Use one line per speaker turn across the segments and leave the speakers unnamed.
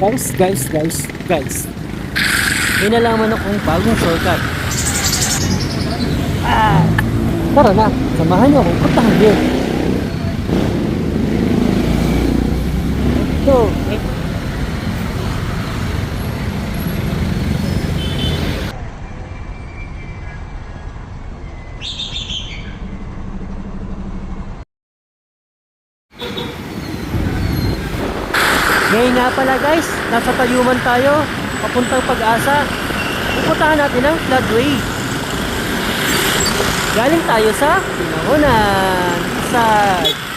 Guys. May nalaman akong bagong shortcut. Tara na, samahan niyo ako, puntahan niyo. Ito, ngayon nga pala guys, nasa Tayuman tayo, papuntang Pag-asa. Pupuntahan natin ang floodway. Galing tayo sa Pinahunan,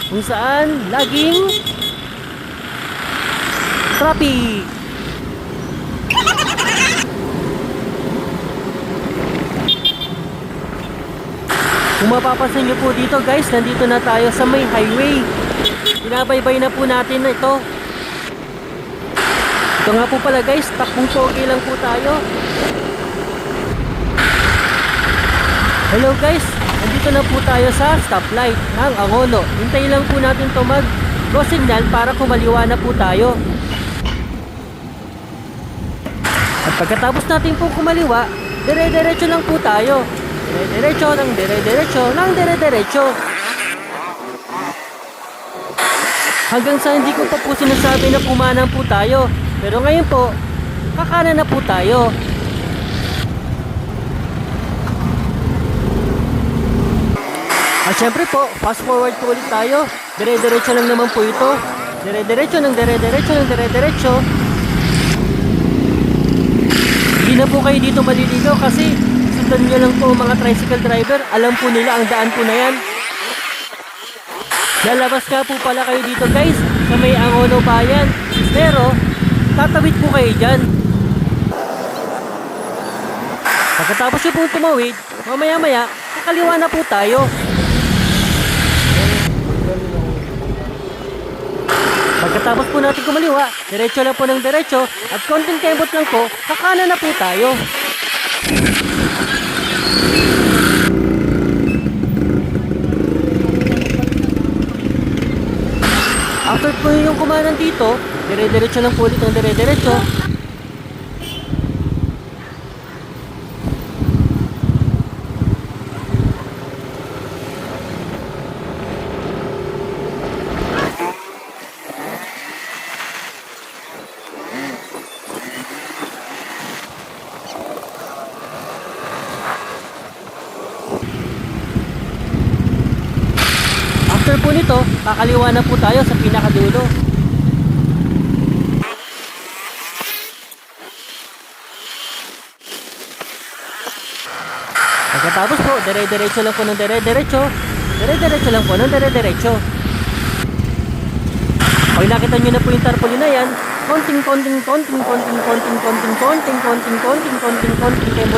kung saan laging traffic. Kung mapapansin nyo po dito guys, nandito na tayo sa may highway. Binabaybay na po natin na ito. Ito nga po pala guys, takbong pogi lang po tayo. Hello guys, nandito na po tayo sa stoplight ng Angono. Hintayin lang po natin ito mag-go signal para kumaliwa na po tayo. At pagkatapos natin po kumaliwa, dire-diretso lang po tayo. Dire-diretso ng dire-diretso ng dire-diretso. Hanggang sa hindi ko pa po sinasabi na pumanan po tayo. Pero ngayon po, kakanan na po tayo. At syempre po, fast forward po ulit tayo. Dire-diretso lang naman po ito. Dire-diretso ng dire-diretso ng dire-diretso. Hindi na po kayo dito maliligaw kasi sundan nyo lang po mga tricycle driver. Alam po nila ang daan po na yan. Lalabas ka po pala kayo dito guys sa may Angono Bayan. Pero tatawid po kayo dyan. Pagkatapos nyo po tumawid, mamaya-maya, kakaliwa na po tayo. Pagkatapos po natin kumaliwa, diretso lang po ng diretso, at konting kembot lang po, kakanan na po tayo. After po yung kumanan dito, dire-diretso lang po ulit ng dire-diretso. After po nito, kakaliwa na po tayo sa pinakadulo. Pagkatapos po, dire-diretso lang po ng dire-diretso. Dire-diretso lang po ng dire-diretso. Pag nakita nyo na po yung tarpaulin na yan, konting kembot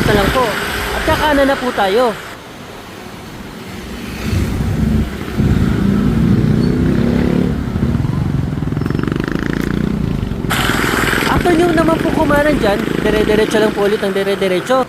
na lang po. At kakanan na po tayo. After nyo naman po kumanan dyan, dire-diretso lang po ulit ang dire-diretso.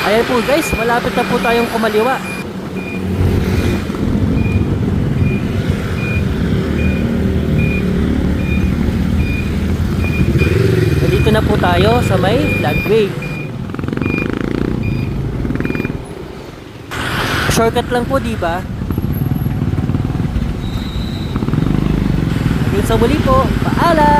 Ayan po guys, malapit na po tayong kumaliwa. Nandito na po tayo sa may floodway. Shortcut lang po, diba? Hanggang sa muli po, paalam!